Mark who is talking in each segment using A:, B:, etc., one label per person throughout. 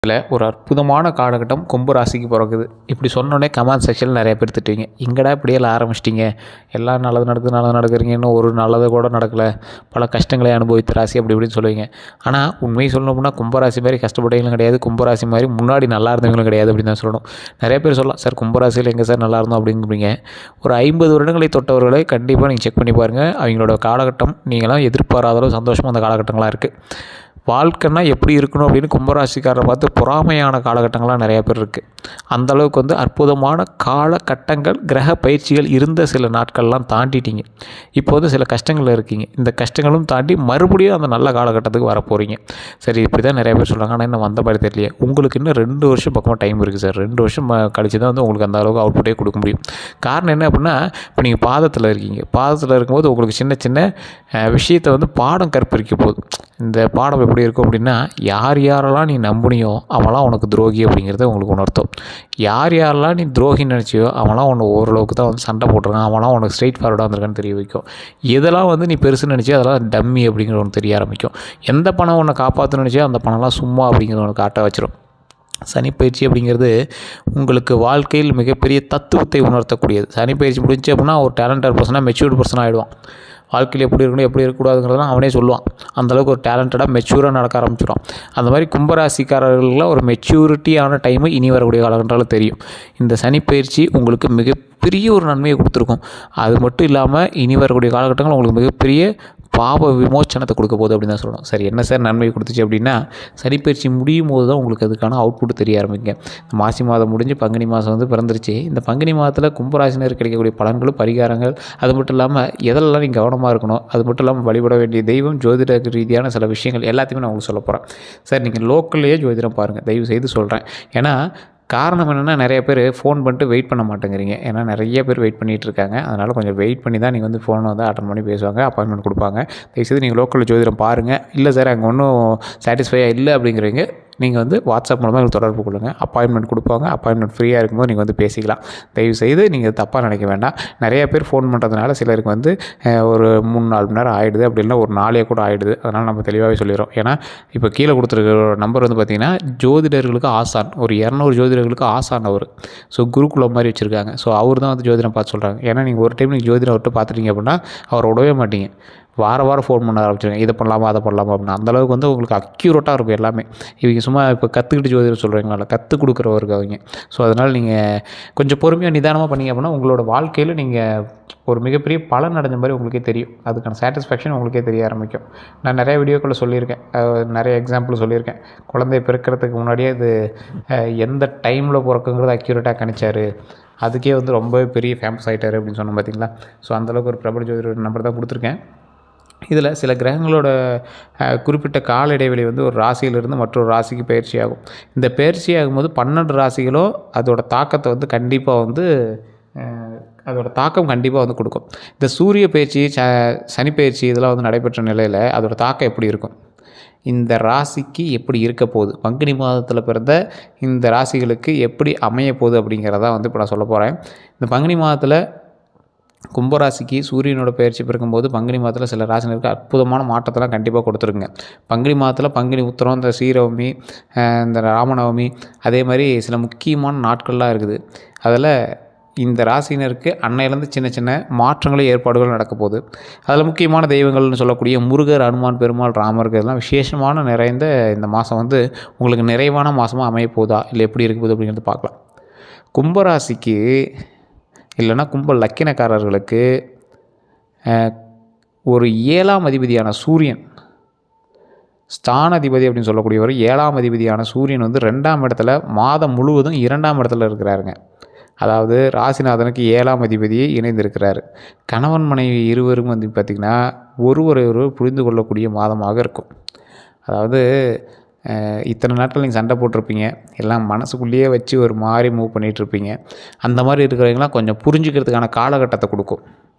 A: இதில் ஒரு அற்புதமான காலகட்டம் கும்ப ராசிக்கு பிறக்குது. இப்படி சொன்னோடனே கமெண்ட் செக்ஷனில் நிறைய பேர் திட்டுவீங்க. எங்கடா இப்படியெல்லாம் ஆரம்பிச்சிட்டிங்க, எல்லாம் நல்லது நடக்குது நல்லது நடக்குறீங்க, இன்னும் ஒரு நல்லது கூட நடக்கலை, பல கஷ்டங்களை அனுபவித்த ராசி அப்படி இப்படின்னு சொல்லுவீங்க. ஆனால் உண்மையை சொல்லணும்னா கும்பராசி மாதிரி கஷ்டப்பட்டவங்களும் கிடையாது, கும்பராசி மாதிரி முன்னாடி நல்லா இருந்தவங்களும் கிடையாது அப்படின்னு தான் சொல்லணும். நிறைய பேர் சொல்லலாம், சார் கும்பராசியில் எங்கே சார் நல்லா இருந்தோம் அப்படிங்கிறீங்க. ஒரு 50 வருடங்களை தொட்டவர்களை கண்டிப்பாக நீங்கள் செக் பண்ணி பாருங்கள். அவங்களோட காலகட்டம் நீங்களாம் எதிர்பாராத அளவு சந்தோஷமாக அந்த காலகட்டங்களாக இருக்குது. வாழ்க்கைன்னா எப்படி இருக்கணும் அப்படின்னு கும்பராசிக்காரரை பார்த்து பொறாமையான காலகட்டங்கள்லாம் நிறையா பேர் இருக்குது. அந்தளவுக்கு அற்புதமான காலகட்டங்கள் கிரக பயிற்சிகள் இருந்த சில நாட்கள்லாம் தாண்டிட்டீங்க. இப்போ சில கஷ்டங்கள் இருக்கீங்க. இந்த கஷ்டங்களும் தாண்டி மறுபடியும் அந்த நல்ல காலகட்டத்துக்கு வர போகிறீங்க. சரி, இப்படி தான் நிறைய பேர் சொல்கிறாங்க. ஆனால் இன்னும் வந்த மாதிரி தெரியலையே. உங்களுக்கு இன்னும் 2 வருஷம் பக்கமாக டைம் இருக்குது சார். 2 வருஷம் கழிச்சு தான் உங்களுக்கு அந்த அளவுக்கு அவுட்புட்டே கொடுக்க முடியும். காரணம் என்ன அப்படின்னா, இப்போ நீங்கள் பாதத்தில் இருக்கீங்க. பாதத்தில் இருக்கும்போது உங்களுக்கு சின்ன சின்ன விஷயத்தை பாடம் கற்பிக்க போகுது. இந்த பாடம் எப்படி இருக்கும் அப்படின்னா, யார் யாரெல்லாம் நீ நம்புனியோ அவன்லாம் உனக்கு துரோகி அப்படிங்கிறத உங்களுக்கு உணர்த்தும். யார் யாரெல்லாம் நீ துரோகின்னு நினச்சியோ அவன்லாம் உன்னை ஓரளவுக்கு தான் சண்டை போட்டுருக்கான், அவன்லாம் உனக்கு ஸ்ட்ரெயிட் ஃபார்வர்டாக வந்திருக்கான்னு தெரிய வைக்கும். எதெல்லாம் நீ பெருசுன்னு நினச்சியோ அதெல்லாம் டம்மி அப்படிங்கிற ஒன்று தெரிய ஆரம்பிக்கும். எந்த பணம் உன்னை காப்பாற்றணும்னு நினச்சியோ அந்த பணம்லாம் சும்மா அப்படிங்கிறத உனக்கு காட்ட வச்சிடும். சனிப்பயிற்சி அப்படிங்கிறது உங்களுக்கு வாழ்க்கையில் மிகப்பெரிய தத்துவத்தை உணர்த்தக்கூடியது. சனிப்பயிற்சி முடிஞ்சு அப்படின்னா ஒரு டேலண்டட் பர்சனாக மெச்சூர்டு பர்சனாக ஆகிடுவான். வாழ்க்கையில் எப்படி இருக்கணும் எப்படி இருக்கக்கூடாதுங்கிறதெல்லாம் அவனே சொல்லுவான். அந்தளவுக்கு ஒரு டேலண்டடாக மெச்சூராக நடக்க ஆரம்பிச்சிடும். அந்த மாதிரி கும்பராசிக்காரர்களுக்குலாம் ஒரு மெச்சூரிட்டியான டைமு இனி வரக்கூடிய காலகட்டத்தில் தெரியும். இந்த சனிப்பயிற்சி உங்களுக்கு மிகப்பெரிய ஒரு நன்மையை கொடுத்துருக்கும். அது மட்டும் இல்லாமல் இனி வரக்கூடிய காலகட்டங்கள் உங்களுக்கு மிகப்பெரிய பாவ விமோச்சனத்தை கொடுக்க போகுது அப்படின்னு தான் சொல்லணும். சரி, என்ன சார் நன்மை கொடுத்துச்சு அப்படின்னா, சனிப்பயிற்சி முடியும் போது தான் உங்களுக்கு அதுக்கான அவுட்புட் தெரிய ஆரம்பிங்க. மாசி மாதம் முடிஞ்சு பங்குனி மாதம் பிறந்துருச்சு. இந்த பங்குனி மாதத்தில் கும்பராசினர் கிடைக்கக்கூடிய பலன்களும் பரிகாரங்கள், அது மட்டும் இல்லாமல் எதெல்லாம் நீங்கள் கவனமாக இருக்கணும், அது மட்டும் இல்லாமல் வழிபட வேண்டிய தெய்வம், ஜோதிட ரீதியான சில விஷயங்கள் எல்லாத்தையுமே நான் உங்களுக்கு சொல்ல போகிறேன். சார் நீங்கள் லோக்கல்லையே ஜோதிடம் பாருங்கள், தயவு செய்து சொல்கிறேன். ஏன்னா காரணம் என்னென்னா, நிறைய பேர் ஃபோன் பண்ணிட்டு வெயிட் பண்ண மாட்டேங்கிறீங்க. ஏன்னா நிறைய பேர் வெயிட் பண்ணிகிட்ருக்காங்க. அதனால் கொஞ்சம் வெயிட் பண்ணி தான் நீங்கள் ஃபோனை அட்டன் பண்ணி பேசுவாங்க, அப்பாயின்மெண்ட் கொடுப்பாங்க. தயவுசெய்து நீங்கள் லோக்கலில் ஜோதிடம் பாருங்கள். இல்லை சார் அங்கே ஒன்றும் சாட்டிஸ்ஃபையாக இல்லை அப்படிங்கிறீங்க, நீங்கள் வாட்ஸ்அப் மூலமாக எங்களுக்கு தொடர்பு கொள்ளுங்கள். அப்பாயின்மெண்ட் கொடுப்பாங்க. அப்பாயின்மெண்ட் ஃப்ரீயாக இருக்கும்போது நீங்கள் பேசிக்கலாம். தயவுசெய்து நீங்கள் தப்பாக நினைக்க வேண்டாம். நிறைய பேர் ஃபோன் பண்ணுறதுனால சிலருக்கு ஒரு 3-4 மணி நேரம் ஆகிடுது, அப்படி இல்லைனா ஒரு நாளே கூட ஆகிடுது. அதனால் நம்ம தெளிவாகவே சொல்லிடுறோம். ஏன்னா இப்போ கீழே கொடுத்துருக்க நம்பர் பார்த்திங்கன்னா, ஜோதிடர்களுக்கு ஆசான், ஒரு 200 ஜோதிடர்களுக்கு ஆசான் அவர். ஸோ குருகுலம் மாதிரி வச்சுருக்காங்க. ஸோ அவர் தான் ஜோதிடம் பார்த்து சொல்கிறாங்க. ஏன்னா நீங்கள் ஒரு டைம் நீங்கள் ஜோதிடம் விட்டு பார்த்துட்டீங்க அப்படின்னா அவரை விடவே மாட்டீங்க. வாரம் ஃபோன் பண்ண ஆரம்பிச்சிருங்க, இதை பண்ணலாமா அதை பண்ணலாமா அப்படின்னு. அந்தளவுக்கு உங்களுக்கு அக்யூரேட்டாக இருக்கும் எல்லாமே. இவங்க சும்மா இப்போ கற்றுக்கிட்டு ஜோதிடம் சொல்கிறீங்களா, கற்றுக் கொடுக்குறவருக்கு அவங்க. ஸோ அதனால் நீங்கள் கொஞ்சம் பொறுமையாக நிதானமாக பண்ணிங்க அப்படின்னா உங்களோட வாழ்க்கையில் நீங்கள் ஒரு மிகப்பெரிய பலன் அடைஞ்ச மாதிரி உங்களுக்கே தெரியும். அதுக்கான சாட்டிஸ்ஃபேக்ஷன் உங்களுக்கே தெரிய ஆரம்பிக்கும். நான் நிறைய வீடியோக்களில் சொல்லியிருக்கேன், நிறைய எக்ஸாம்பிள் சொல்லியிருக்கேன். குழந்தை பிறக்கிறதுக்கு முன்னாடியே இது எந்த டைமில் பிறக்குங்கிறது அக்யூரேட்டாக கணிச்சார், அதுக்கே ரொம்ப பெரிய ஃபேமஸ் ஆகிட்டார் அப்படின்னு சொன்னோம் பார்த்தீங்களா. ஸோ அந்தளவுக்கு ஒரு பிரபல ஜோதிடர் நம்பர் தான் கொடுத்துருக்கேன். இதில் சில கிரகங்களோட குறிப்பிட்ட கால இடைவெளி ஒரு ராசியிலிருந்து மற்றொரு ராசிக்கு பயிற்சி ஆகும். இந்த பயிற்சி ஆகும்போது 12 ராசிகளும் அதோட தாக்கத்தை கண்டிப்பாக அதோட தாக்கம் கண்டிப்பாக கொடுக்கும். இந்த சூரிய பயிற்சி, சனி பயிற்சி இதெல்லாம் நடைபெற்ற நிலையில் அதோட தாக்கம் எப்படி இருக்கும், இந்த ராசிக்கு எப்படி இருக்க போகுது, பங்குனி மாதத்தில் பிறந்த இந்த ராசிகளுக்கு எப்படி அமைய போகுது அப்படிங்கிறதான் இப்போ நான் சொல்ல போகிறேன். இந்த பங்குனி மாதத்தில் கும்பராசிக்கு சூரியனோட பயிற்சி பிறக்கும்போது பங்குனி மாதத்தில் சில ராசினருக்கு அற்புதமான மாற்றத்தெல்லாம் கண்டிப்பாக கொடுத்துருக்குங்க. பங்குனி மாதத்தில் பங்குனி உத்திரம், இந்த ஸ்ரீரவமி, இந்த ராமநவமி, அதே மாதிரி சில முக்கியமான நாட்கள்லாம் இருக்குது. அதில் இந்த ராசினருக்கு அன்னையிலேருந்து சின்ன சின்ன மாற்றங்களும் ஏற்பாடுகளும் நடக்க போகுது. அதில் முக்கியமான தெய்வங்கள்னு சொல்லக்கூடிய முருகர், அனுமான், பெருமாள், ராமர் இதெல்லாம் விசேஷமான நிறைந்த இந்த மாதம் உங்களுக்கு நிறைவான மாதமாக அமைய போதா இல்லை எப்படி இருக்க போகுது அப்படிங்கிறது பார்க்கலாம். கும்பராசிக்கு இல்லைன்னா கும்ப லக்கினக்காரர்களுக்கு ஒரு 7ஆம் அதிபதியான சூரியன், ஸ்தானாதிபதி அப்படின்னு சொல்லக்கூடியவர் 7ஆம் அதிபதியான சூரியன் 2ஆம் இடத்துல மாதம் முழுவதும் 2ஆம் இடத்துல இருக்கிறாருங்க. அதாவது ராசிநாதனுக்கு 7ஆம் அதிபதியை இணைந்திருக்கிறார். கணவன் மனைவி இருவரும் பார்த்திங்கன்னா ஒருவரை புரிந்து கொள்ளக்கூடிய மாதமாக இருக்கும். அதாவது இத்தனை நாட்கள் நீங்கள் சண்டை போட்டிருப்பீங்க, எல்லாம் மனசுக்குள்ளேயே வச்சு ஒரு மாதிரி மூவ் பண்ணிகிட்ருப்பீங்க. அந்த மாதிரி இருக்கிறவங்களாம் கொஞ்சம் புரிஞ்சுக்கிறதுக்கான காலகட்டத்தை கொடுக்கும்.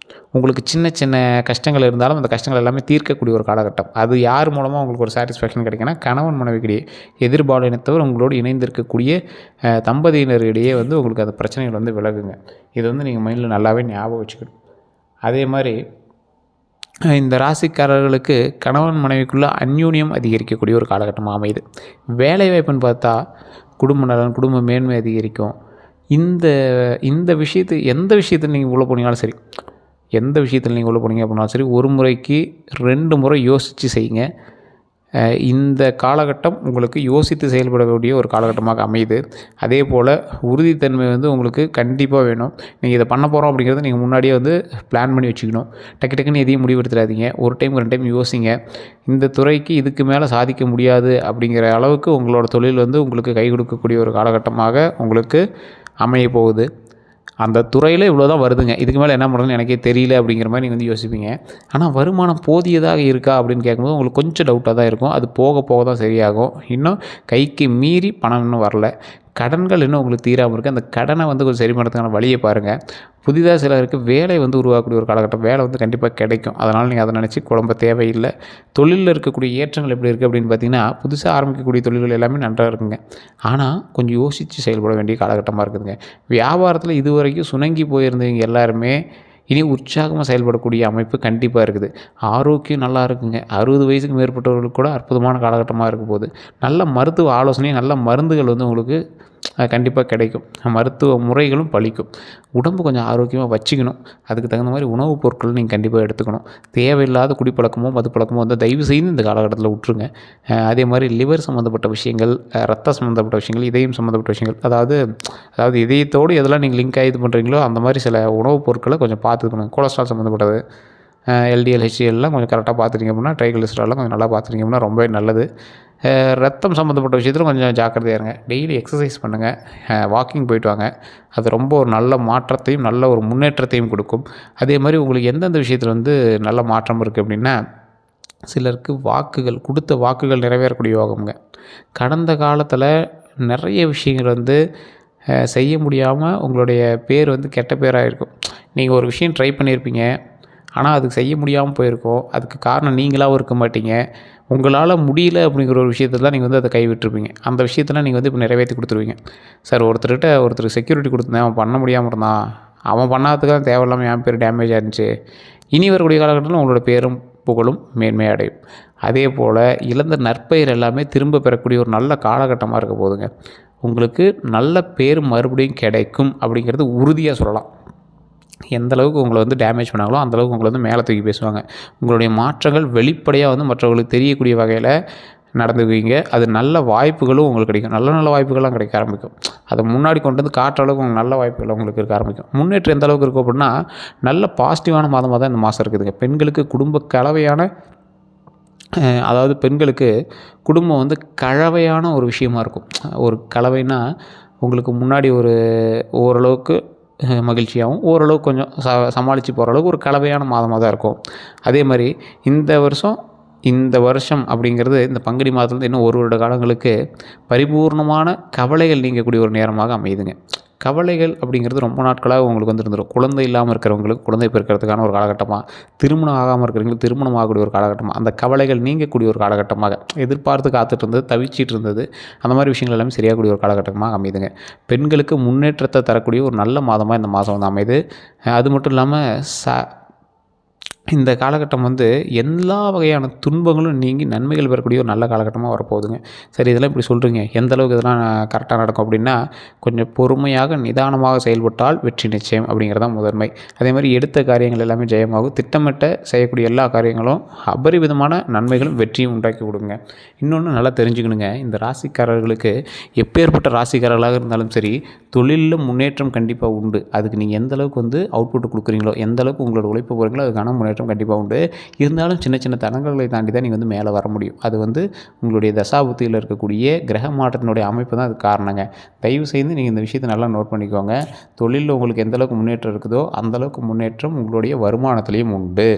A: உங்களுக்கு சின்ன சின்ன கஷ்டங்கள் இருந்தாலும் அந்த கஷ்டங்கள் எல்லாமே தீர்க்கக்கூடிய ஒரு காலகட்டம். அது யார் மூலமாக உங்களுக்கு ஒரு சாட்டிஸ்ஃபேக்ஷன் கிடைக்குன்னா, கணவன் மனைவிக்கிடையே எதிர்பாலினத்தவர் உங்களோடு இணைந்திருக்கக்கூடிய தம்பதியினரிடையே உங்களுக்கு அந்த பிரச்சனைகள் விலகுங்க. இது நீங்கள் மைண்டில் நல்லாவே ஞாபகம் வச்சுக்கணும். அதே மாதிரி இந்த ராசிக்காரர்களுக்கு கணவன் மனைவிக்குள்ளே அந்யோன்யம் அதிகரிக்கக்கூடிய ஒரு காலகட்டமாக அமையுது. வேலைவாய்ப்புன்னு பார்த்தா குடும்ப நலன், குடும்ப மேன்மை அதிகரிக்கும். இந்த இந்த எந்த விஷயத்தில் நீங்கள் உள்ளே போனீங்கனாலும் சரி, எந்த விஷயத்தில் நீங்கள் உள்ளே போனீங்க அப்படின்னாலும் சரி, ஒரு முறைக்கு 2 முறை யோசித்து செய்யுங்க. இந்த காலகட்டம் உங்களுக்கு யோசித்து செயல்படக்கூடிய ஒரு காலகட்டமாக அமையுது. அதே போல் உறுதித்தன்மை உங்களுக்கு கண்டிப்பாக வேணும். நீங்கள் இதை பண்ண போகிறோம் அப்படிங்கிறத நீங்கள் முன்னாடியே பிளான் பண்ணி வச்சுக்கணும். டக்கு டக்குன்னு எதையும் முடிவெடுத்துடாதீங்க. ஒரு டைம் 2 டைம் யோசிங்க. இந்த துறைக்கு இதுக்கு மேலே சாதிக்க முடியாது அப்படிங்கிற அளவுக்கு உங்களோட தொழில் உங்களுக்கு கை கொடுக்கக்கூடிய ஒரு காலகட்டமாக உங்களுக்கு அமைய போகுது. அந்த துறையில் இவ்வளோ தான் வருதுங்க, இதுக்கு மேலே என்ன பண்ணுறதுன்னு எனக்கே தெரியல அப்படிங்கிற மாதிரி நீங்கள் யோசிப்பீங்க. ஆனால் வருமானம் போதியதாக இருக்கா அப்படின்னு கேட்கும்போது உங்களுக்கு கொஞ்சம் டவுட்டாக தான் இருக்கும். அது போக போக தான் சரியாகும். இன்னும் கைக்கு மீறி பணம் இன்னும் வரல. கடன்கள் இன்னும் உங்களுக்கு தீராமல் இருக்குது. அந்த கடனை கொஞ்சம் சரி பண்ணுறதுக்கான வழியை பாருங்கள். புதிதாக சிலருக்கு வேலை உருவாக்கக்கூடிய ஒரு காலகட்டம். வேலை கண்டிப்பாக கிடைக்கும். அதனால் நீங்கள் அதை நினச்சி குழம்ப தேவையில்லை. தொழிலில் இருக்கக்கூடிய ஏற்றங்கள் எப்படி இருக்குது அப்படின்னு பார்த்தீங்கன்னா, புதுசாக ஆரம்பிக்கக்கூடிய தொழில்கள் எல்லாமே நன்றாக இருக்குங்க. ஆனால் கொஞ்சம் யோசித்து செயல்பட வேண்டிய காலகட்டமாக இருக்குதுங்க. வியாபாரத்தில் இதுவரைக்கும் சுணங்கி போயிருந்தவங்க எல்லாருமே இனி உற்சாகமாக செயல்படக்கூடிய அமைப்பு கண்டிப்பாக இருக்குது. ஆரோக்கியம் நல்லா இருக்குங்க. 60 வயசுக்கு மேற்பட்டவர்களுக்கு கூட அற்புதமான காலகட்டமாக இருக்க போகுது. நல்ல மருத்துவ ஆலோசனை, நல்ல மருந்துகள் உங்களுக்கு கண்டிப்பாக கிடைக்கும். மருத்துவ முறைகளும் பலிக்கும். உடம்பு கொஞ்சம் ஆரோக்கியமாக வச்சுக்கணும். அதுக்கு தகுந்த மாதிரி உணவுப் பொருட்கள் நீங்கள் கண்டிப்பாக எடுத்துக்கணும். தேவையில்லாத குடிப்பழக்கமோ மதுப்பழக்கமோ தயவு செய்து இந்த காலகட்டத்தில் விட்டுருங்க. அதே மாதிரி லிவர் சம்மந்தப்பட்ட விஷயங்கள், ரத்த சம்மந்தப்பட்ட விஷயங்கள், இதயம் சம்மந்தப்பட்ட விஷயங்கள், அதாவது இதயத்தோடு எதெல்லாம் நீங்கள் லிங்க் ஆகி இது பண்ணுறீங்களோ அந்த மாதிரி சில உணவுப் பொருட்களை கொஞ்சம் பார்த்து இது பண்ணுங்கள். கொலஸ்ட்ரால் சம்மந்தப்பட்டது, எல்டிஎல், ஹெச்டிஎல்லாம் கொஞ்சம் கரெக்டாக பார்த்துட்டிங்க அப்படின்னா, ட்ரைகிளிசரால்லாம் கொஞ்சம் நல்லா பார்த்துட்டிங்க அப்படின்னா ரொம்பவே நல்லது. ரத்தம் சம்மந்தப்பட்ட விஷயத்தில் கொஞ்சம் ஜாக்கிரதையாக இருங்க. டெய்லி எக்ஸசைஸ் பண்ணுங்கள், வாக்கிங் போயிட்டு வாங்க. அது ரொம்ப ஒரு நல்ல மாற்றத்தையும் நல்ல ஒரு முன்னேற்றத்தையும் கொடுக்கும். அதே மாதிரி உங்களுக்கு எந்தெந்த விஷயத்தில் நல்ல மாற்றம் இருக்குது அப்படின்னா, சிலருக்கு கொடுத்த வாக்குகள் நிறைவேறக்கூடிய யோகம்ங்க. கடந்த காலத்தில் நிறைய விஷயங்கள் செய்ய முடியாமல் உங்களுடைய பேர் கெட்ட பேராக இருக்கும். நீங்கள் ஒரு விஷயம் ட்ரை பண்ணியிருப்பீங்க, ஆனால் அதுக்கு செய்ய முடியாமல் போயிருக்கும். அதுக்கு காரணம் நீங்களாகவும் இருக்க மாட்டீங்க. உங்களால் முடியல அப்படிங்கிற ஒரு விஷயத்தில் தான் நீங்கள் அதை கைவிட்டுருப்பீங்க. அந்த விஷயத்தெல்லாம் நீங்கள் இப்போ நிறைவேற்றி கொடுத்துருவீங்க. சார் ஒருத்தருக்கு செக்யூரிட்டி கொடுத்துருந்தேன், அவன் பண்ண முடியாமல் இருந்தான், அவன் பண்ணாததுக்கு தான் தேவையில்லாமல் என் பேர் டேமேஜ் ஆயிருந்துச்சு. இனி வரக்கூடிய காலகட்டத்தில் உங்களோட பேரும் புகழும் மேன்மை அடையும். அதே போல் இழந்த நற்பெயர் எல்லாமே திரும்ப பெறக்கூடிய ஒரு நல்ல காலகட்டமாக இருக்க போதுங்க. உங்களுக்கு நல்ல பேர் மறுபடியும் கிடைக்கும் அப்படிங்கிறது உறுதியாக சொல்லலாம். எந்த அளவுக்கு உங்களை டேமேஜ் பண்ணாங்களோ அந்தளவுக்கு உங்களை மேலே தூக்கி பேசுவாங்க. உங்களுடைய மாற்றங்கள் வெளிப்படையாக மற்றவர்களுக்கு தெரியக்கூடிய வகையில் நடந்துக்குவீங்க. அது நல்ல வாய்ப்புகளும் உங்களுக்கு கிடைக்கும். நல்ல வாய்ப்புகள்லாம் கிடைக்க ஆரம்பிக்கும். அதை முன்னாடி கொண்டு காட்டுற அளவுக்கு உங்களுக்கு நல்ல வாய்ப்புகள் உங்களுக்கு இருக்க ஆரம்பிக்கும். முன்னேற்றம் எந்த அளவுக்கு இருக்கும் அப்படின்னா, நல்ல பாசிட்டிவான மாதமாக தான் இந்த மாதம் இருக்குதுங்க. பெண்களுக்கு குடும்ப கலவையான அதாவது பெண்களுக்கு குடும்பம் கலவையான ஒரு விஷயமா இருக்கும். ஒரு கலவைனா உங்களுக்கு முன்னாடி ஓரளவுக்கு மகிழ்ச்சியாகவும் ஓரளவுக்கு கொஞ்சம் சமாளித்து போகிற அளவுக்கு ஒரு கலவையான மாதமாக தான் இருக்கும். அதே மாதிரி இந்த வருஷம் அப்படிங்கிறது இந்த பங்குனி மாதத்துலேருந்து இன்னும் 1 வருட காலங்களுக்கு பரிபூர்ணமான கவலைகள் நீங்கக்கூடிய ஒரு நேரமாக அமையுதுங்க. கவலைகள் அப்படிங்கிறது ரொம்ப நாட்களாக உங்களுக்கு இருந்துடும். குழந்தை இல்லாமல் இருக்கிறவங்களுக்கு குழந்தை பிறக்கிறதுக்கான ஒரு காலகட்டமாக, திருமணம் ஆகாமல் இருக்கிறவங்களுக்கு திருமணம் ஆகக்கூடிய ஒரு காலகட்டமாக, அந்த கவலைகள் நீங்கக்கூடிய ஒரு காலகட்டமாக, எதிர்பார்த்து காத்துட்டு இருந்தது, தவிச்சிட்டு இருந்தது, அந்த மாதிரி விஷயங்கள் எல்லாமே சரியாகக்கூடிய ஒரு காலகட்டமாக அமையுதுங்க. பெண்களுக்கு முன்னேற்றத்தை தரக்கூடிய ஒரு நல்ல மாதமாக இந்த மாதம் அமையுது. அது மட்டும் இல்லாமல் இந்த காலகட்டம் எல்லா வகையான துன்பங்களும் நீங்கி நன்மைகள் பெறக்கூடிய ஒரு நல்ல காலகட்டமாக வரப்போகுதுங்க. சரி, இதெல்லாம் இப்படி சொல்கிறீங்க, எந்த அளவுக்கு இதெல்லாம் கரெக்டாக நடக்கும் அப்படின்னா, கொஞ்சம் பொறுமையாக நிதானமாக செயல்பட்டால் வெற்றி நிச்சயம் அப்படிங்கிறது தான் முதன்மை. அதே மாதிரி எடுத்த காரியங்கள் எல்லாமே ஜெயமாகும். திட்டமிட்ட செய்யக்கூடிய எல்லா காரியங்களும் அபரிவிதமான நன்மைகளும் வெற்றியும் உண்டாக்கி கொடுங்க. இன்னொன்று நல்லா தெரிஞ்சுக்கணுங்க, இந்த ராசிக்காரர்களுக்கு எப்பேற்பட்ட ராசிக்காரர்களாக இருந்தாலும் சரி, தொழிலில் முன்னேற்றம் கண்டிப்பாக உண்டு. அதுக்கு நீங்கள் எந்த அளவுக்கு அவுட்புட் கொடுக்குறீங்களோ, எந்த அளவுக்கு உங்களோட உழைப்பு போகிறீங்களோ அதுக்கான முன்னேற்றம் கண்டிப்பாக உண்டு. இருந்தாலும் சின்ன சின்ன தடங்களை தாண்டி தான் நீங்கள் மேலே வர முடியும். அது உங்களுடைய தசாபுத்தியில் இருக்கக்கூடிய கிரக மாற்றத்தினுடைய அமைப்பு தான் அது காரணங்க. தயவு செய்து நீங்கள் இந்த விஷயத்தை நல்லா நோட் பண்ணிக்கோங்க. தொழிலில் உங்களுக்கு எந்தளவுக்கு முன்னேற்றம் இருக்குதோ அந்தளவுக்கு முன்னேற்றம் உங்களுடைய வருமானத்துலேயும் உண்டு.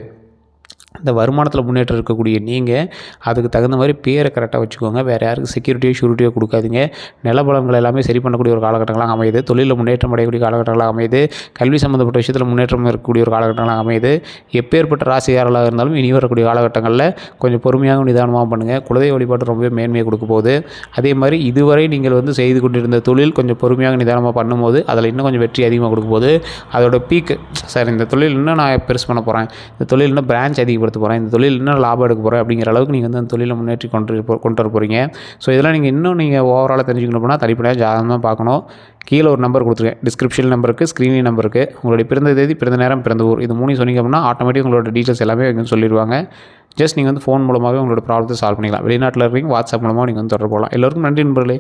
A: இந்த வருமானத்தில் முன்னேற்றம் இருக்கக்கூடிய நீங்கள் அதுக்கு தகுந்த மாதிரி பேரை கரெக்டாக வச்சுக்கோங்க. வேறு யாருக்கு செக்யூரிட்டியோ ஷூரிட்டியோ கொடுக்காதீங்க. நிலபலங்கள் எல்லாமே சரி பண்ணக்கூடிய ஒரு காலகட்டங்களாக அமையுது. தொழிலில் முன்னேற்றம் அடையக்கூடிய காலகட்டங்களாக அமையுது. கல்வி சம்மந்தப்பட்ட விஷயத்தில் முன்னேற்றம் இருக்கக்கூடிய ஒரு காலகட்டங்களாக அமையுது. எப்பேற்பட்ட ராசியாளர்களாக இருந்தாலும் இனி வரக்கூடிய காலகட்டங்களில் கொஞ்சம் பொறுமையாக நிதானமாக பண்ணுங்கள். குலதெய்வ வழிபாடு ரொம்பவே மேன்மையை கொடுக்க போகுது. அதே மாதிரி இதுவரை நீங்கள் செய்து கொண்டிருந்த தொழில் கொஞ்சம் பொறுமையாக நிதானமாக பண்ணும்போது அதில் இன்னும் கொஞ்சம் வெற்றி அதிகமாக கொடுக்க போகுது. அதோட பீக்கு, சார் இந்த தொழில் இன்னும் நான் பெருசு பண்ண போகிறேன், இந்த தொழில் இன்னும் பிரான்ச் அதிகப்படுத்த மேன்மைப்படுத்த போகிறேன், இந்த தொழில் இன்னும் லாபம் எடுக்க போகிறேன் அப்படிங்கிற அளவுக்கு நீங்கள் வந்து அந்த தொழிலை முன்னேற்றி கொண்டு வர போகிறீங்க. ஸோ இதெல்லாம் நீங்கள் ஓவராலாக தெரிஞ்சுக்கணும் அப்படின்னா தனிப்படையாக ஜாதகம் தான் பார்க்கணும். கீழே ஒரு நம்பர் கொடுத்துருக்கேன், டிஸ்கிரிப்ஷன் நம்பருக்கு, ஸ்க்ரீனிங் நம்பருக்கு. உங்களுடைய பிறந்த தேதி, பிறந்த நேரம், பிறந்த ஊர், இது 3 சொன்னீங்க அப்படின்னா ஆட்டோமேட்டிக் உங்களோட டீட்டெயில்ஸ் எல்லாமே இங்கே சொல்லிடுவாங்க. ஜஸ்ட் நீங்கள் வந்து ஃபோன் மூலமாகவே உங்களோட ப்ராப்ளத்தை சால்வ் பண்ணிக்கலாம். வெளிநாட்டில் இருக்கீங்க, வாட்ஸ்அப் மூலமாக நீங்கள் வந்து தொடர்பு கொள்ளலாம். எல்லோருக்கும் நன்றி நண்பர்களே.